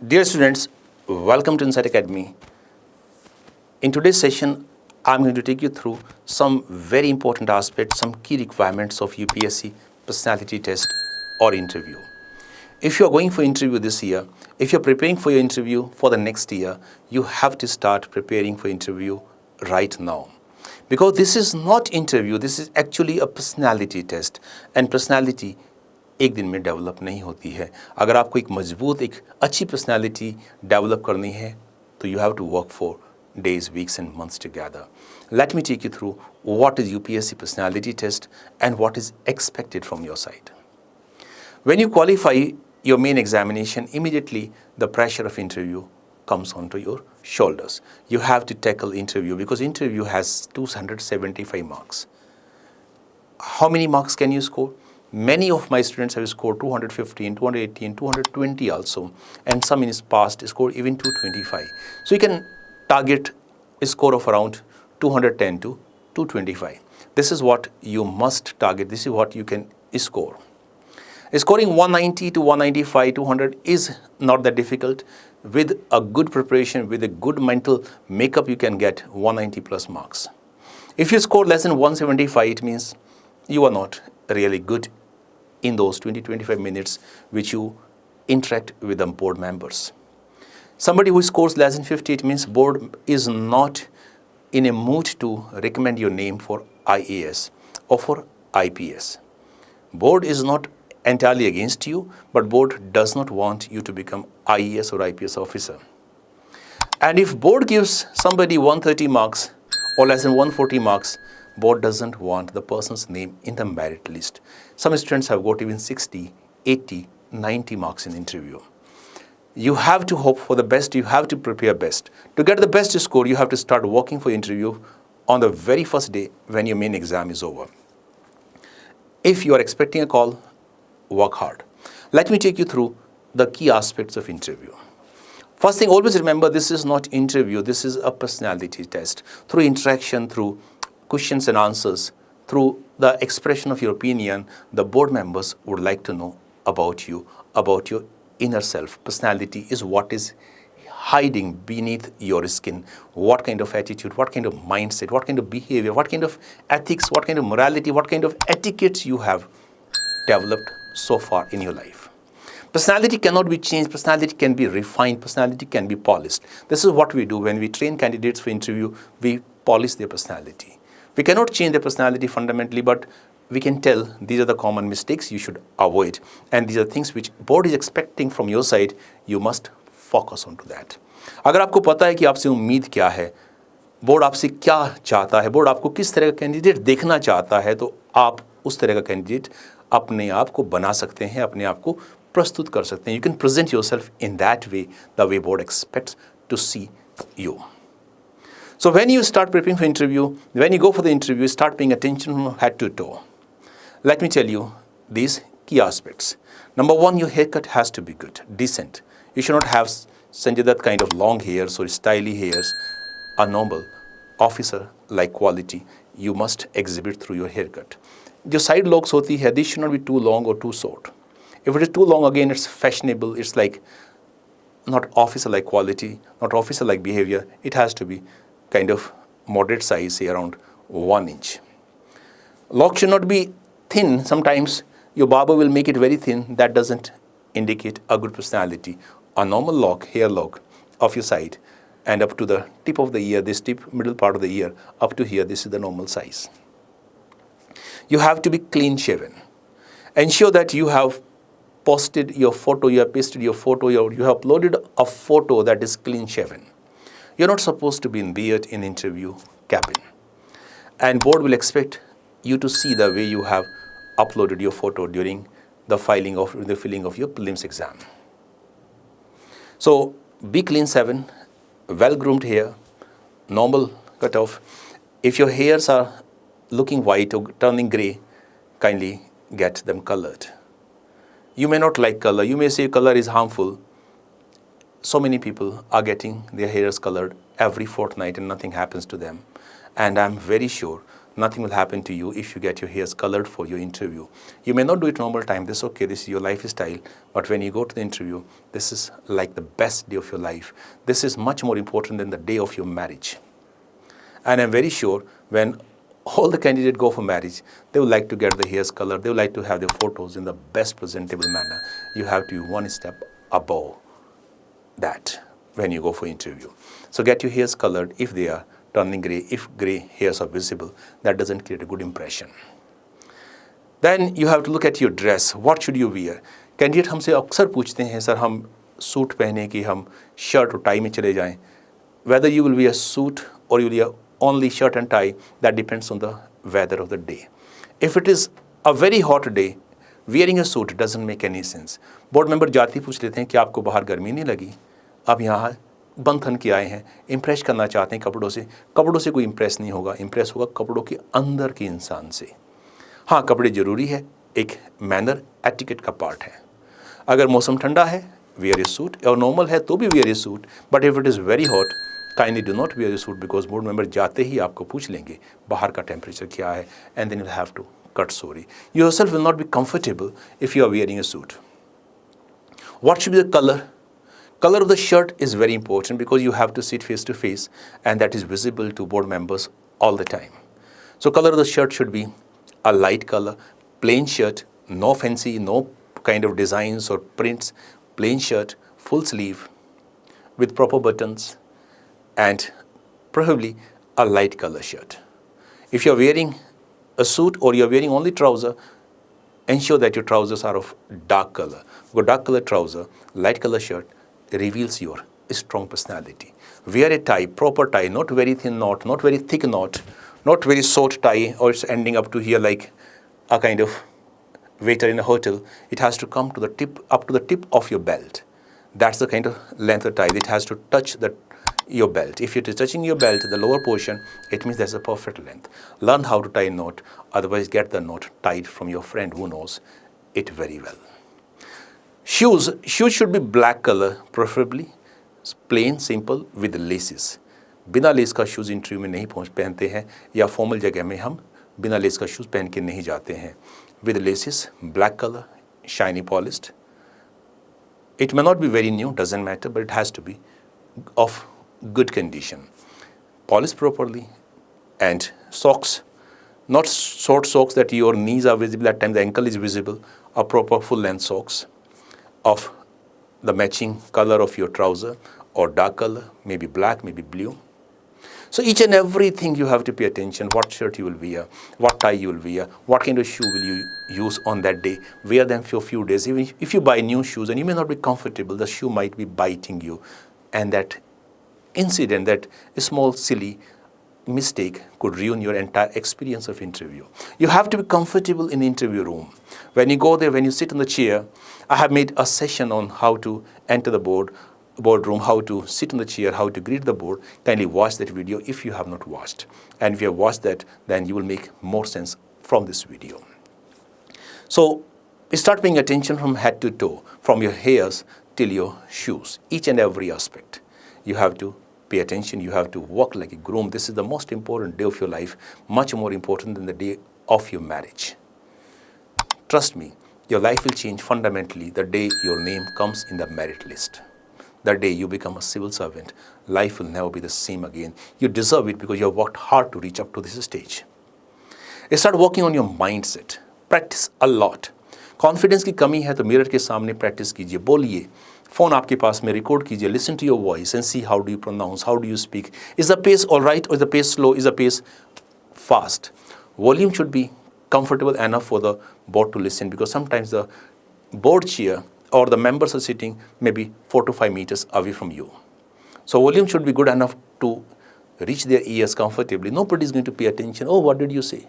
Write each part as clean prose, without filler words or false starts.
Dear students, welcome to INSIGHT Academy. In today's session, I'm going to take you through some very important aspects, some key requirements of UPSC personality test or interview. If you're going for interview this year, if you're preparing for your interview for the next year, you have to start preparing for interview right now. Because this is not interview, this is actually a personality test. And personality एक दिन में develop नहीं होती है. अगर आपको एक मजबूत एक अच्छी पर्सनालिटी डेवलप करनी है तो you have to work for days, weeks and months together. Let me take you through what is UPSC personality test and what is expected from your side. When you qualify your main examination, immediately the pressure of interview comes onto your shoulders. You have to tackle interview because interview has 275 marks. How many marks can you score? Many of my students have scored 215, 218, 220 also, and some in his past scored even 225. So you can target a score of around 210 to 225. This is what you must target. This is what you can score. Scoring 190 to 195, 200 is not that difficult. With a good preparation, with a good mental makeup, you can get 190 plus marks. If you score less than 175, it means you are not really good in those 20-25 minutes which you interact with the board members. Somebody who scores less than 50, it means board is not in a mood to recommend your name for IAS or for IPS. Board is not entirely against you, but board does not want you to become IAS or IPS officer. And if board gives somebody 130 marks or less than 140 marks, board doesn't want the person's name in the merit list. Some students have got even 60, 80, 90 marks in interview. You have to hope for the best. You have to prepare best. To get the best score, you have to start working for interview on the very first day when your main exam is over. If you are expecting a call, work hard. Let me take you through the key aspects of interview. First thing, always remember, this is not interview. This is a personality test. Through interaction, through questions and answers, through the expression of your opinion, the board members would like to know about you, about your inner self. Personality is what is hiding beneath your skin. What kind of attitude, what kind of mindset, what kind of behavior, what kind of ethics, what kind of morality, what kind of etiquette you have developed so far in your life. Personality cannot be changed. Personality can be refined. Personality can be polished. This is what we do when we train candidates for interview. We polish their personality. We cannot change their personality fundamentally, but we can tell these are the common mistakes you should avoid. And these are things which board is expecting from your side. You must focus on to that. अगर आपको पता है कि आपसे उम्मीद क्या है, board आपसे क्या चाहता है, बोर्ड आपको किस तरह का कैंडिडेट देखना चाहता है, तो आप उस तरह का कैंडिडेट अपने आप को बना सकते हैं, अपने आप को प्रस्तुत कर सकते हैं. You can present yourself in that way, the way board expects to see you. So when you start preparing for interview, when you go for the interview, start paying attention from head to toe. Let me tell you these key aspects. Number one, your haircut has to be good, decent. You should not have Sanjay Dutt kind of long hairs or stylish hairs. A normal officer-like quality you must exhibit through your haircut. जो side locks होती है, this should not be too long or too short. If it is too long, again, it's fashionable. It's like not officer-like quality, not officer-like behavior. It has to be kind of moderate size, say around 1 inch. Lock should not be thin. Sometimes your barber will make it very thin. That doesn't indicate a good personality. A normal lock, hair lock of your side and up to the tip of the ear, this tip, middle part of the ear, up to here, this is the normal size. You have to be clean shaven. Ensure that you have posted your photo, you have pasted your photo, you have uploaded a photo that is clean shaven. You're not supposed to be in beard in interview cabin. And board will expect you to see the way you have uploaded your photo during the filling of your prelims exam. So be clean shaven, well-groomed hair, normal cutoff. If your hairs are looking white or turning gray, kindly get them colored. You may not like color. You may say color is harmful. So many people are getting their hairs colored every fortnight and nothing happens to them. And I'm very sure nothing will happen to you if you get your hairs colored for your interview. You may not do it normal time, this is okay, this is your lifestyle, but when you go to the interview, this is like the best day of your life. This is much more important than the day of your marriage. And I'm very sure when all the candidates go for marriage, they would like to get the hairs colored, they would like to have their photos in the best presentable manner. You have to be one step above that when you go for interview. So get your hairs colored if they are turning grey, if grey hairs are visible, that doesn't create a good impression. Then you have to look at your dress. What should you wear? Candidate हमसे अक्सर पूछते हैं sir हम suit पहने कि हम shirt और tie में चले जाएं. Whether you will wear suit or you will wear only shirt and tie, that depends on the weather of the day. If it is a very hot day, wearing a suit doesn't make any sense. Board member जाती पूछ लेते हैं कि आपको बाहर गर्मी नहीं लगी, आप यहाँ बंधन के आए हैं, इम्प्रेस करना चाहते हैं कपड़ों से कोई इम्प्रेस नहीं होगा, इम्प्रेस होगा कपड़ों के अंदर के इंसान से. हाँ, कपड़े ज़रूरी है, एक मैनर एटिकेट का पार्ट है. अगर मौसम ठंडा है wear a suit, और नॉर्मल है तो भी wear a suit, but if it is very hot kindly do not wear a suit because board member जाते ही आपको पूछ लेंगे बाहर का टेम्परेचर क्या है, and then you'll have to cut sorry. You yourself will not be comfortable if you are wearing a suit. What should be the color? Color of the shirt is very important because you have to sit face to face and that is visible to board members all the time. So color of the shirt should be a light color, plain shirt, no fancy, no kind of designs or prints, plain shirt, full sleeve with proper buttons and preferably a light color shirt. If you're wearing a suit or you're wearing only trouser, ensure that your trousers are of dark color. Because dark color trouser, light color shirt reveals your strong personality. Wear a tie, proper tie, not very thin knot, not very thick knot, not very short tie or it's ending up to here like a kind of waiter in a hotel. It has to come to the tip, up to the tip of your belt. That's the kind of length of tie. It has to touch your belt. If it is touching your belt, the lower portion, it means that's a perfect length. Learn how to tie a knot, otherwise get the knot tied from your friend who knows it very well. Shoes should be black color, preferably plain, simple with laces. बिना less का shoes interview में नहीं पहनते हैं या formal जगह में हम बिना लेस का शूज़ पहन के नहीं जाते हैं. With laces, black color, shiny polished. It may not be very new, doesn't matter, but it has to be of good condition. Polished properly, and socks, not short socks that your knees are visible, at times the ankle is visible, a proper full length socks of the matching color of your trouser or dark color, maybe black, maybe blue. So each and everything you have to pay attention, what shirt you will wear, what tie you will wear, what kind of shoe will you use on that day, wear them for a few days. Even if you buy new shoes and you may not be comfortable, the shoe might be biting you, and that incident, that small silly mistake could ruin your entire experience of interview. You have to be comfortable in the interview room. When you go there, when you sit on the chair, I have made a session on how to enter the boardroom, how to sit on the chair, how to greet the board. Kindly watch that video if you have not watched. And if you have watched that, then you will make more sense from this video. So start paying attention from head to toe, from your hairs till your shoes, each and every aspect. You have to pay attention, you have to walk like a groom. This is the most important day of your life, much more important than the day of your marriage. Trust me, your life will change fundamentally the day your name comes in the merit list. The day you become a civil servant, life will never be the same again. You deserve it because you have worked hard to reach up to this stage. Start working on your mindset. Practice a lot. Confidence की कमी है तो mirror के सामने practice कीजिए, बोलिए. Phone आपके पास में रिकॉर्ड कीजिए. Listen to your voice and see how do you pronounce, how do you speak. Is the pace all right or is the pace slow? Is the pace fast? Volume should be comfortable enough for the board to listen, because sometimes the board chair or the members are sitting maybe 4 to 5 meters away from you. So volume should be good enough to reach their ears comfortably. Nobody is going to pay attention. Oh, what did you say?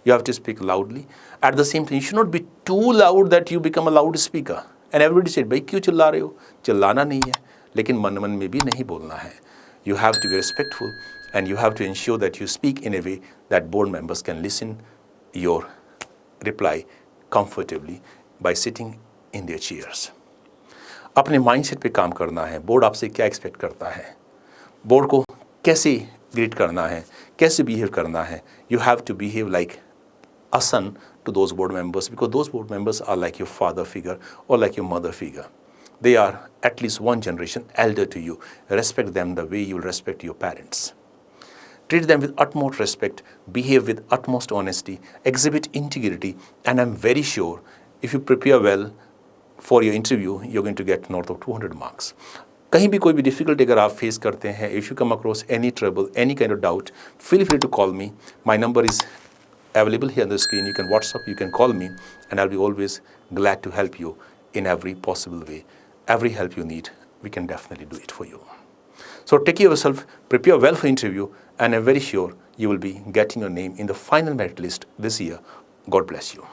You have to speak loudly. At the same time, you should not be too loud that you become a loudspeaker. And everybody said, भाई क्यों चिल्ला रहे हो? चिल्लाना नहीं है, लेकिन मन मन में भी नहीं बोलना है. You have to be respectful and you have to ensure that you speak in a way that board members can listen your reply comfortably by sitting in their chairs. अपने माइंडसेट पे काम करना है. बोर्ड आपसे क्या expect करता है, board को कैसे ग्रीट करना है, कैसे बिहेव करना है. You have to behave like a son to those board members, because those board members are like your father figure or like your mother figure. They are at least one generation elder to you. Respect them the way you will respect your parents. Treat them with utmost respect, behave with utmost honesty, exhibit integrity, and I'm very sure if you prepare well for your interview, you're going to get north of 200 marks. कहीं भी कोई भी difficulty अगर आप face करते हैं, if you come across any trouble, any kind of doubt, feel free to call me. My number is available here on the screen. You can WhatsApp, you can call me, and I'll be always glad to help you in every possible way. Every help you need, we can definitely do it for you. So take care of yourself, prepare well for interview, and I'm very sure you will be getting your name in the final merit list this year. God bless you.